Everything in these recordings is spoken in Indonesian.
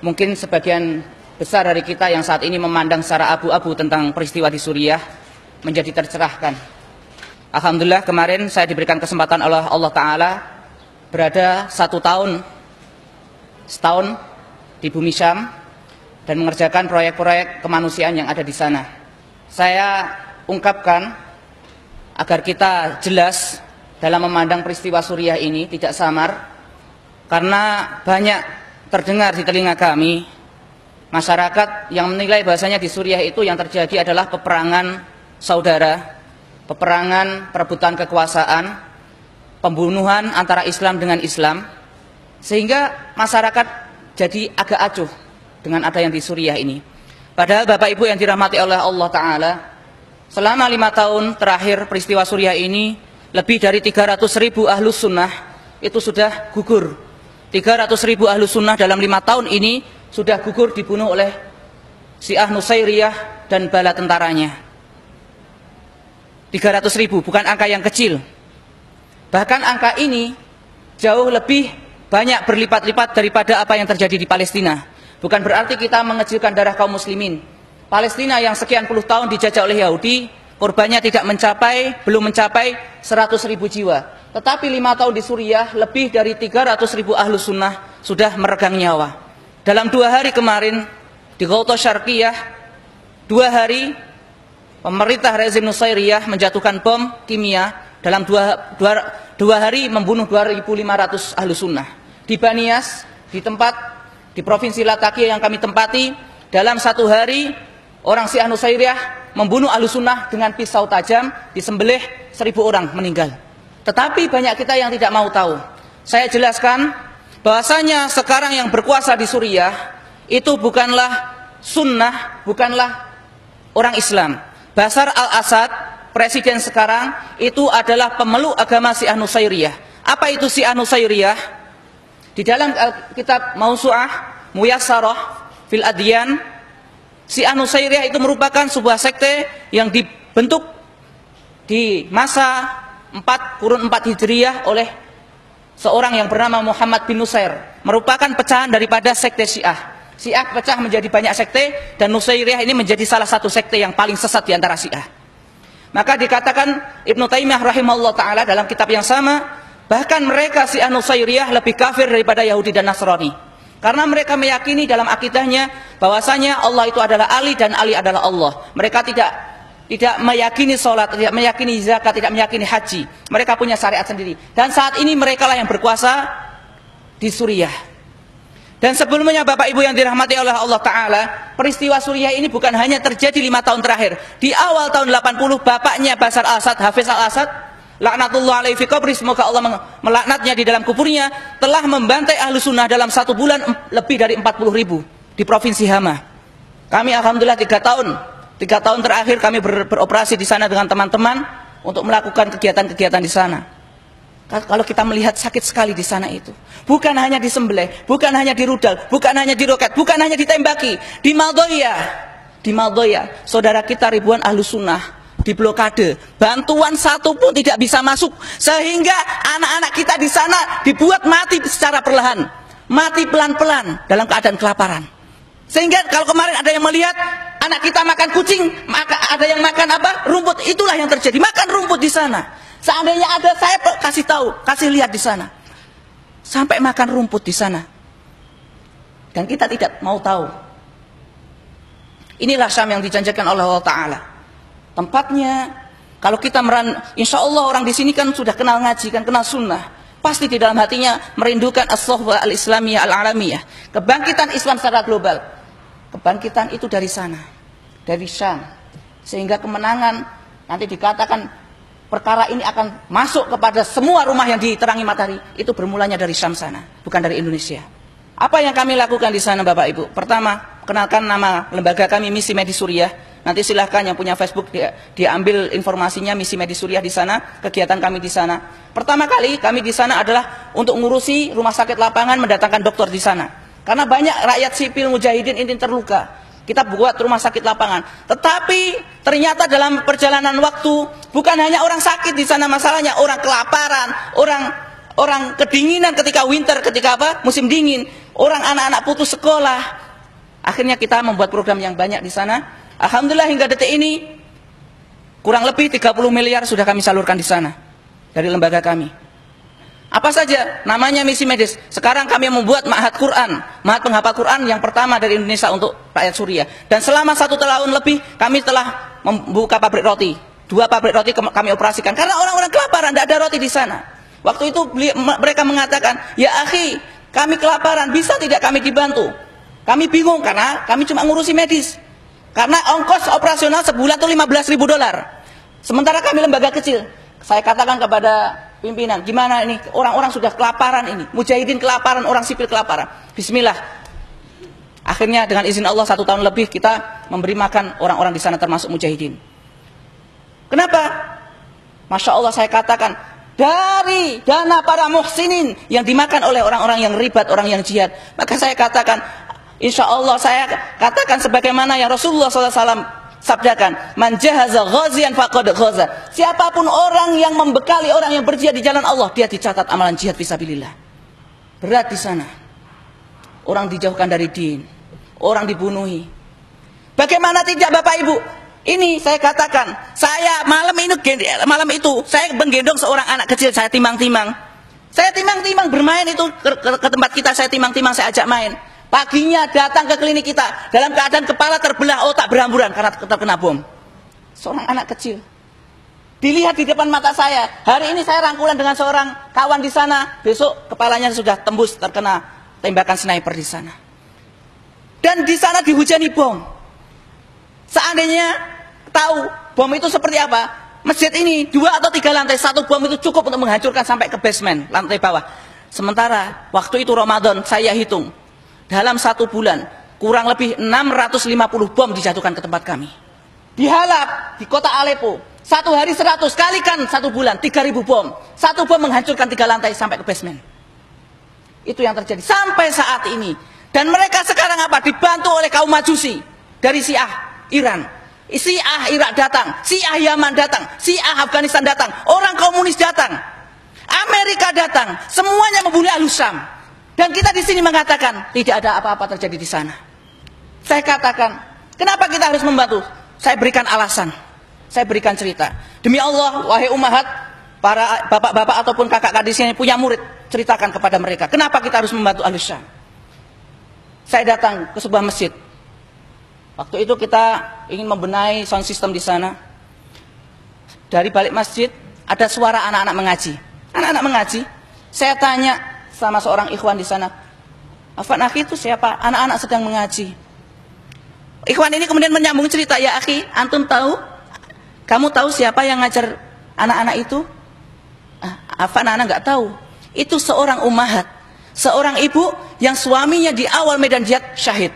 Mungkin sebagian besar dari kita yang saat ini memandang secara abu-abu tentang peristiwa di Suriah menjadi tercerahkan. Alhamdulillah kemarin saya diberikan kesempatan oleh Allah Ta'ala berada setahun di bumi Syam dan mengerjakan proyek-proyek kemanusiaan yang ada di sana. Saya ungkapkan agar kita jelas dalam memandang peristiwa Suriah ini tidak samar, karena banyak terdengar di telinga kami masyarakat yang menilai bahasanya di Suriah itu yang terjadi adalah peperangan saudara, peperangan perebutan kekuasaan, pembunuhan antara Islam dengan Islam, sehingga masyarakat jadi agak acuh dengan ada yang di Suriah ini. Padahal Bapak Ibu yang dirahmati oleh Allah Ta'ala, selama 5 tahun terakhir peristiwa Suriah ini, lebih dari 300.000 ahlus sunnah itu sudah gugur. 300.000 ahlus sunnah dalam 5 tahun ini sudah gugur dibunuh oleh Syiah Nusairiyah dan bala tentaranya. 300.000 bukan angka yang kecil. Bahkan angka ini jauh lebih banyak berlipat-lipat daripada apa yang terjadi di Palestina. Bukan berarti kita mengecilkan darah kaum muslimin. Palestina yang sekian puluh tahun dijajah oleh Yahudi, korbannya belum mencapai 100.000 jiwa. Tetapi 5 tahun di Suriah, lebih dari 300.000 ahlus sunnah sudah meregang nyawa. Dalam 2 hari kemarin di Ghouta Syarqiyah, 2 hari pemerintah rezim Nusairiyah menjatuhkan bom kimia. Dalam 2 hari membunuh 2.500 ahlus sunnah. Di Banias, di Provinsi Latakia yang kami tempati, dalam 1 hari orang Syiah Nusairiyah membunuh ahlus sunnah dengan pisau tajam, disembelih 1.000 orang meninggal. Tetapi banyak kita yang tidak mau tahu. Saya jelaskan bahwasanya sekarang yang berkuasa di Suriah itu bukanlah sunnah, bukanlah orang Islam. Bashar al-Assad, presiden sekarang, itu adalah pemeluk agama Syiah Nusairiyah. Apa itu Syiah Nusairiyah? Di dalam kitab Mausu'ah Muyassarah fil Adyan, Syiah Nusairiyah itu merupakan sebuah sekte yang dibentuk di masa 4 Hijriyah oleh seorang yang bernama Muhammad bin Nusair. Merupakan pecahan daripada sekte Syiah. Syiah pecah menjadi banyak sekte, dan Nusairiyah ini menjadi salah satu sekte yang paling sesat di antara Syiah. Maka dikatakan Ibnu Taimiyah rahimahullah ta'ala dalam kitab yang sama, bahkan mereka Syiah Nusairiyah lebih kafir daripada Yahudi dan Nasrani. Karena mereka meyakini dalam akidahnya bahwasanya Allah itu adalah Ali dan Ali adalah Allah. Mereka tidak meyakini sholat, tidak meyakini zakat, tidak meyakini haji. Mereka punya syariat sendiri. Dan saat ini mereka lah yang berkuasa di Suriah. Dan sebelumnya Bapak Ibu yang dirahmati oleh Allah Ta'ala, peristiwa Suriah ini bukan hanya terjadi 5 tahun terakhir. Di awal tahun 80, bapaknya Bashar al-Assad, Hafiz al-Assad, laknatullah alaihi fi qabri, semoga Allah melaknatnya di dalam kuburnya, telah membantai ahlu sunnah dalam 1 bulan lebih dari 40.000 di Provinsi Hama. Kami alhamdulillah 3 tahun terakhir kami beroperasi di sana dengan teman-teman untuk melakukan kegiatan-kegiatan di sana. Kalau kita melihat sakit sekali di sana itu, bukan hanya disembelih, bukan hanya dirudal, bukan hanya diroket, bukan hanya ditembaki. Di Maldoya, saudara kita ribuan ahlus sunnah diblokade, bantuan satu pun tidak bisa masuk, sehingga anak-anak kita di sana dibuat mati secara perlahan, mati pelan-pelan dalam keadaan kelaparan. Sehingga kalau kemarin ada yang melihat anak kita makan kucing, maka ada yang makan apa? Rumput. Itulah yang terjadi. Makan rumput di sana. Seandainya ada, saya kasih lihat di sana. Sampai makan rumput di sana. Dan kita tidak mau tahu. Inilah Syam yang dijanjikan oleh Allah Ta'ala. Tempatnya, kalau kita insya Allah orang di sini kan sudah kenal ngaji, kan kenal sunnah. Pasti di dalam hatinya merindukan as-sohbah al-islamiyah al-alamiyah. Kebangkitan Islam secara global. Kebangkitan itu dari sana, dari Syam. Sehingga kemenangan, nanti dikatakan perkara ini akan masuk kepada semua rumah yang diterangi matahari. Itu bermulanya dari Syam sana, bukan dari Indonesia. Apa yang kami lakukan di sana Bapak Ibu? Pertama, kenalkan nama lembaga kami, Misi Medis Suriah. Nanti silahkan yang punya Facebook diambil informasinya, Misi Medis Suriah di sana, kegiatan kami di sana. Pertama kali kami di sana adalah untuk ngurusi rumah sakit lapangan, mendatangkan dokter di sana. Karena banyak rakyat sipil mujahidin ini terluka. Kita buat rumah sakit lapangan. Tetapi ternyata dalam perjalanan waktu, bukan hanya orang sakit di sana masalahnya, orang kelaparan, orang kedinginan ketika winter, ketika musim dingin. Orang anak-anak putus sekolah. Akhirnya kita membuat program yang banyak di sana. Alhamdulillah hingga detik ini kurang lebih 30 miliar sudah kami salurkan di sana dari lembaga kami. Apa saja? Namanya misi medis. Sekarang kami membuat ma'had Quran, ma'had penghafal Quran yang pertama dari Indonesia untuk rakyat Suriah. Dan selama 1 tahun lebih kami telah membuka pabrik roti. 2 pabrik roti kami operasikan karena orang-orang kelaparan, tidak ada roti di sana. Waktu itu mereka mengatakan, ya akhi, kami kelaparan, bisa tidak kami dibantu? Kami bingung karena kami cuma ngurusi medis. Karena ongkos operasional sebulan itu $15.000. Sementara kami lembaga kecil. Saya katakan kepada pimpinan, gimana ini orang-orang sudah kelaparan ini, mujahidin kelaparan, orang sipil kelaparan. Bismillah. Akhirnya dengan izin Allah 1 tahun lebih kita memberi makan orang-orang di sana termasuk mujahidin. Kenapa? Masya Allah saya katakan dari dana para muhsinin yang dimakan oleh orang-orang yang ribat, orang yang jihad. Maka saya katakan, insya Allah saya katakan sebagaimana yang Rasulullah SAW sabdakan, man jahaza ghazian faqad ghaza. Siapapun orang yang membekali orang yang berjihad di jalan Allah, dia dicatat amalan jihad fisabilillah. Berat di sana. Orang dijauhkan dari din, orang dibunuhi. Bagaimana tidak Bapak Ibu? Ini saya katakan, saya malam itu saya menggendong seorang anak kecil, saya timang-timang. Saya timang-timang bermain itu ke tempat kita, saya timang-timang, saya ajak main. Paginya datang ke klinik kita dalam keadaan kepala terbelah, otak berhamburan karena terkena bom. Seorang anak kecil. Dilihat di depan mata saya. Hari ini saya rangkulan dengan seorang kawan di sana. Besok kepalanya sudah tembus terkena tembakan sniper di sana. Dan di sana dihujani bom. Seandainya tahu bom itu seperti apa, masjid ini 2 atau 3 lantai, 1 bom itu cukup untuk menghancurkan sampai ke basement, lantai bawah. Sementara waktu itu Ramadan, saya hitung dalam 1 bulan kurang lebih 650 bom dijatuhkan ke tempat kami. Di Halab, di kota Aleppo, 1 hari 100, kalikan 1 bulan 3000 bom. 1 bom menghancurkan 3 lantai sampai ke basement. Itu yang terjadi sampai saat ini. Dan mereka sekarang apa? Dibantu oleh kaum Majusi dari Syiah Iran. Syiah Irak datang, Syiah Yaman datang, Syiah Afghanistan datang, orang komunis datang, Amerika datang, semuanya membunuh Ahlus Syam. Dan kita di sini mengatakan tidak ada apa-apa terjadi di sana. Saya katakan, kenapa kita harus membantu? Saya berikan alasan, saya berikan cerita. Demi Allah, wahai ummahat, para bapak-bapak ataupun kakak-kakak di sini punya murid, ceritakan kepada mereka, kenapa kita harus membantu Ahlus Syam? Saya datang ke sebuah masjid. Waktu itu kita ingin membenahi sound system di sana. Dari balik masjid ada suara anak-anak mengaji. Anak-anak mengaji. Saya tanya sama seorang ikhwan di sana, Afan akhi itu siapa? Anak-anak sedang mengaji. Ikhwan ini kemudian menyambung cerita, ya akhi, antum tahu? Kamu tahu siapa yang ngajar anak-anak itu? Afan anak nggak tahu. Itu seorang ummahat, seorang ibu yang suaminya di awal medan jihad syahid.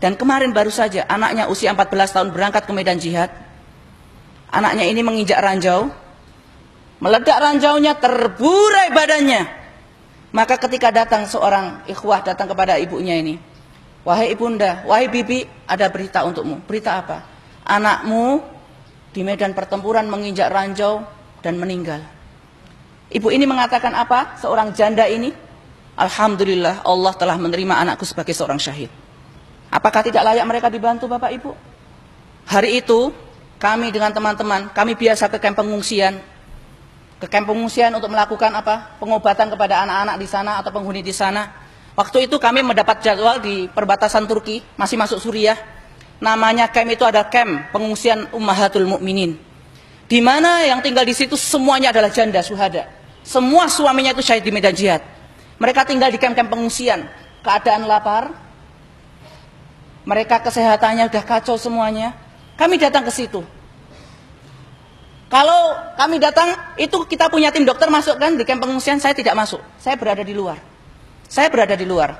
Dan kemarin baru saja anaknya usia 14 tahun berangkat ke medan jihad. Anaknya ini menginjak ranjau. Meledak ranjaunya, terburai badannya. Maka ketika datang seorang ikhwah datang kepada ibunya ini. Wahai ibunda, wahai bibi, ada berita untukmu. Berita apa? Anakmu di medan pertempuran menginjak ranjau dan meninggal. Ibu ini mengatakan apa? Seorang janda ini. Alhamdulillah Allah telah menerima anakku sebagai seorang syahid. Apakah tidak layak mereka dibantu Bapak Ibu? Hari itu kami dengan teman-teman, kami biasa ke kamp pengungsian. Ke kamp pengungsian untuk melakukan apa? Pengobatan kepada anak-anak di sana atau penghuni di sana. Waktu itu kami mendapat jadwal di perbatasan Turki, masih masuk Suriah. Namanya kamp itu ada kamp pengungsian Ummahatul Mukminin. Di mana yang tinggal di situ semuanya adalah janda syuhada. Semua suaminya itu syahid di medan jihad. Mereka tinggal di kamp-kamp pengungsian, keadaan lapar. Mereka kesehatannya udah kacau semuanya. Kami datang ke situ. Kalau kami datang, itu kita punya tim dokter masuk kan di kamp pengungsian, saya tidak masuk. Saya berada di luar. Saya berada di luar.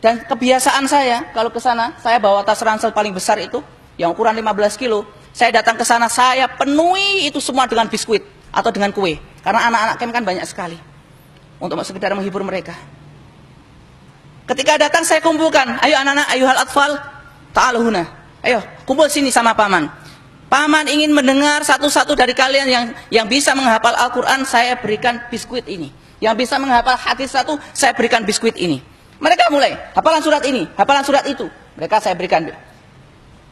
Dan kebiasaan saya, kalau ke sana, saya bawa tas ransel paling besar itu, yang ukuran 15 kilo. Saya datang ke sana, saya penuhi itu semua dengan biskuit atau dengan kue. Karena anak-anak camp kan banyak sekali. Untuk sekedar menghibur mereka. Ketika datang saya kumpulkan, ayo anak-anak, ayo hal atfal, ta'alu huna. Ayo, kumpul sini sama paman. Paman ingin mendengar satu-satu dari kalian yang bisa menghafal Al-Quran, saya berikan biskuit ini. Yang bisa menghafal hadis satu, saya berikan biskuit ini. Mereka mulai hafalan surat ini, hafalan surat itu. Mereka saya berikan.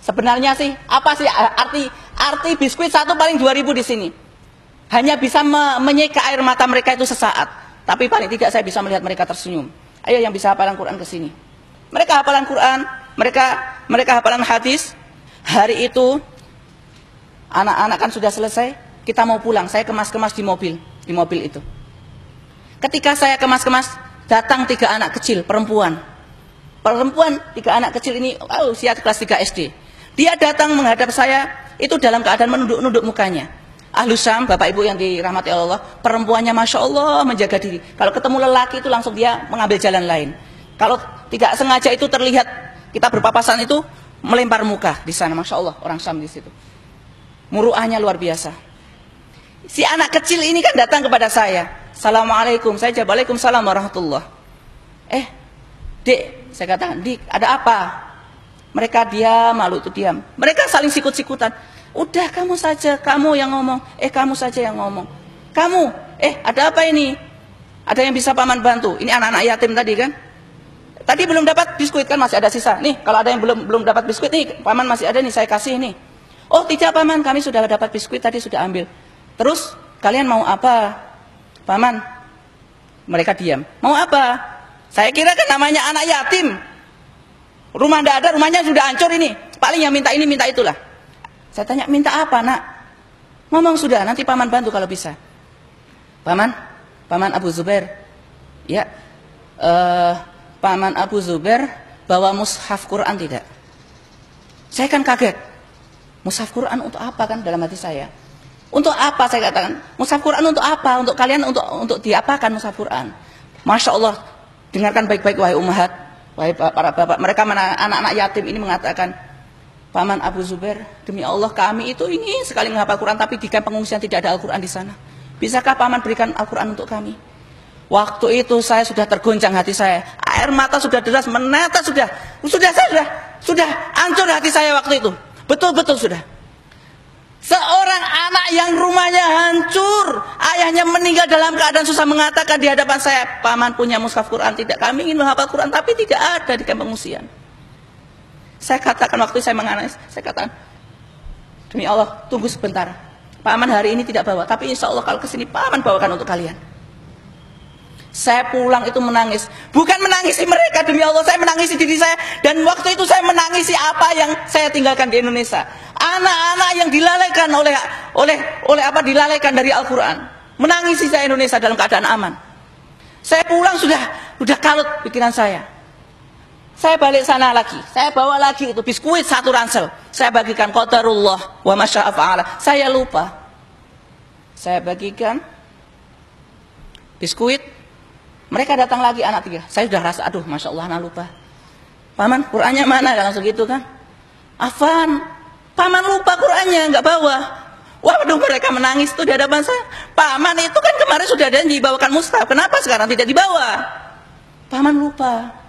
Sebenarnya sih apa sih arti biskuit satu paling 2.000 di sini? Hanya bisa menyeka air mata mereka itu sesaat. Tapi paling tidak saya bisa melihat mereka tersenyum. Ayo yang bisa hafalan Quran ke sini. Mereka hafalan Quran, mereka hafalan hadis. Hari itu anak-anak kan sudah selesai, kita mau pulang. Saya kemas-kemas di mobil itu. Ketika saya kemas-kemas, datang 3 anak kecil perempuan. 3 anak kecil ini usia kelas 3 SD. Dia datang menghadap saya itu dalam keadaan menunduk-nunduk mukanya. Ahlus Syam, Bapak Ibu yang dirahmati Allah, perempuannya Masya Allah menjaga diri. Kalau ketemu lelaki itu langsung dia mengambil jalan lain. Kalau tidak sengaja itu terlihat kita berpapasan itu melempar muka di sana. Masya Allah orang Syam di situ. Muruahnya luar biasa. Si anak kecil ini kan datang kepada saya. Assalamualaikum. Saya jawab Waalaikumsalam warahmatullah. Dek, saya katakan, Dik, ada apa? Mereka diam, malu itu diam. Mereka saling sikut-sikutan. Udah kamu saja, kamu yang ngomong. Kamu saja yang ngomong. Kamu, ada apa ini? Ada yang bisa paman bantu? Ini anak-anak yatim tadi kan? Tadi belum dapat biskuit kan, masih ada sisa. Nih, kalau ada yang belum dapat biskuit nih, paman masih ada nih, saya kasih nih. Oh tidak paman, kami sudah dapat biskuit tadi, sudah ambil. Terus kalian mau apa? Paman, mereka diam. Mau apa? Saya kira kan namanya anak yatim. Rumah tidak ada, rumahnya sudah hancur ini. Paling yang minta ini, minta itulah. Saya tanya, minta apa nak? Ngomong sudah, nanti paman bantu kalau bisa. Paman Abu Zubair. Ya, paman Abu Zubair bawa mushaf Quran tidak? Saya kan kaget. Mushaf Quran untuk apa kan dalam hati saya? Untuk apa saya katakan? Mushaf Quran untuk apa? Untuk kalian untuk diapakan mushaf Quran? Masya Allah, dengarkan baik-baik wahai ummahat, wahai para bapak. Mereka anak-anak yatim ini mengatakan, Paman Abu Zubair, demi Allah kami itu ingin sekali menghafal Quran, tapi di kamp pengungsian tidak ada Al-Quran di sana. Bisakah Paman berikan Al-Quran untuk kami? Waktu itu saya sudah tergoncang hati saya, air mata sudah deras menetes, sudah hancur hati saya waktu itu. Betul-betul sudah. Seorang anak yang rumahnya hancur, ayahnya meninggal dalam keadaan susah, mengatakan di hadapan saya, Paman punya mushaf Quran tidak? Kami ingin menghafal Quran tapi tidak ada di kamp pengungsian. Saya katakan waktu saya menangis, saya katakan, demi Allah, tunggu sebentar. Paman hari ini tidak bawa, tapi insya Allah kalau kesini Paman bawakan untuk kalian. Saya pulang itu menangis, bukan menangisi mereka, demi Allah saya menangisi diri saya. Dan waktu itu saya menangisi apa yang saya tinggalkan di Indonesia. Anak-anak yang dilalaikan dilalaikan dari Al-Quran. Menangisi saya Indonesia dalam keadaan aman. Saya pulang sudah kalut pikiran saya. Saya balik sana lagi, saya bawa lagi itu biskuit 1 ransel. Saya bagikan qadarullah wa masya'a fa'ala. Saya lupa. Saya bagikan biskuit. Mereka datang lagi anak 3. Saya sudah rasa, aduh Masya Allah, anak lupa. Paman, Qurannya mana? Langsung gitu kan. Afan, Paman lupa Qurannya, nggak bawa. Waduh, mereka menangis tuh di hadapan saya. Paman itu kan kemarin sudah ada yang dibawakan mushaf. Kenapa sekarang tidak dibawa? Paman lupa.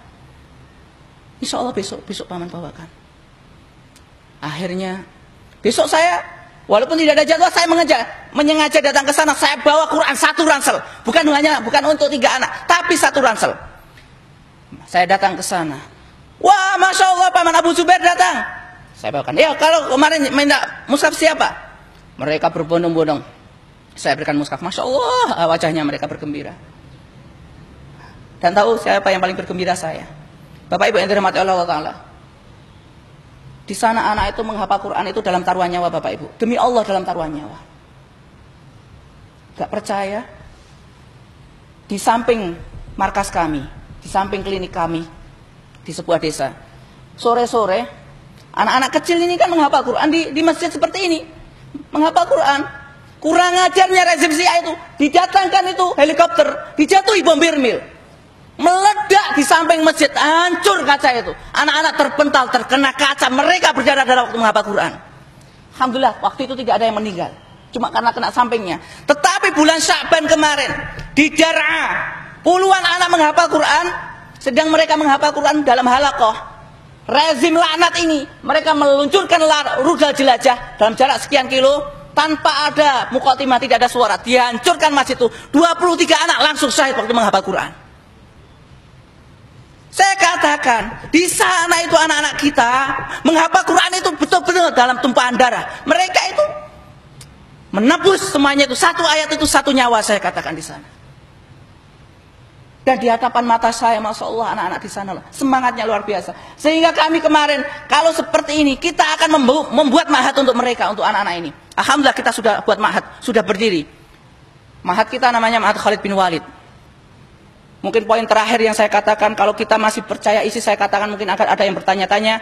Insya Allah besok Paman bawakan. Akhirnya besok saya, walaupun tidak ada jadwal, saya menyengaja datang ke sana. Saya bawa Quran 1 ransel, bukan untuk 3 anak, tapi 1 ransel. Saya datang ke sana. Wah, Masya Allah, Paman Abu Zubair datang. Saya bawakan. Ya, kalau kemarin minta mushaf siapa? Mereka berbondong-bondong. Saya berikan mushaf. Masya Allah, wajahnya mereka bergembira. Dan tahu siapa yang paling bergembira? Saya. Bapak Ibu yang dirahmati Allah Ta'ala. Di sana anak itu menghafal Quran itu dalam taruhan nyawa, Bapak Ibu. Demi Allah dalam taruhan nyawa. Gak percaya? Di samping markas kami, di samping klinik kami, di sebuah desa, sore-sore, anak-anak kecil ini kan menghafal Quran di masjid seperti ini. Menghafal Quran. Kurang ajarnya rezim Syiah itu. Didatangkan itu helikopter, dijatuhi bom Birmil. Meledak di samping masjid, hancur kaca itu. Anak-anak terpental, terkena kaca. Mereka berdarah-darah waktu menghafal Quran. Alhamdulillah, waktu itu tidak ada yang meninggal. Cuma karena kena sampingnya. Tetapi bulan Sya'ban kemarin, di Dar'a, puluhan anak menghafal Quran. Sedang mereka menghafal Quran dalam halaqah. Rezim laknat ini, mereka meluncurkan rudal jelajah dalam jarak sekian kilo. Tanpa ada muqaddimah, tidak ada suara. Dihancurkan masjid itu. 23 anak langsung syahid waktu menghafal Quran. Saya katakan, di sana itu anak-anak kita menghafal Quran itu betul-betul dalam tumpahan darah. Mereka itu menebus semuanya itu, satu ayat itu satu nyawa, saya katakan di sana. Dan di hadapan mata saya, Masya Allah, anak-anak di sana semangatnya luar biasa. Sehingga kami kemarin, kalau seperti ini, kita akan membuat mahat untuk mereka, untuk anak-anak ini. Alhamdulillah kita sudah buat mahat, sudah berdiri. Mahat kita namanya Mahat Khalid bin Walid. Mungkin poin terakhir yang saya katakan, kalau kita masih percaya ISIS, saya katakan mungkin akan ada yang bertanya-tanya,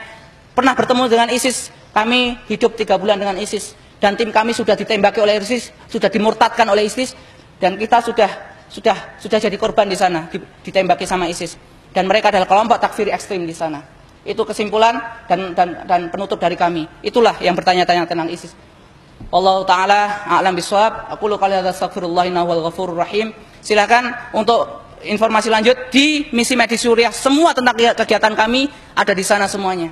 pernah bertemu dengan ISIS, kami hidup 3 bulan dengan ISIS, dan tim kami sudah ditembaki oleh ISIS, sudah dimurtadkan oleh ISIS, dan kita sudah jadi korban di sana, ditembaki sama ISIS, dan mereka adalah kelompok takfiri ekstrim di sana. Itu kesimpulan dan penutup dari kami. Itulah yang bertanya-tanya tentang ISIS. Wallahu taala a'lam bishawab. Aqulu qouli hadza astaghfirullah innahu wal ghafurur rahim. Silakan untuk informasi lanjut di Misi Medis Suriah, semua tentang kegiatan kami ada di sana semuanya.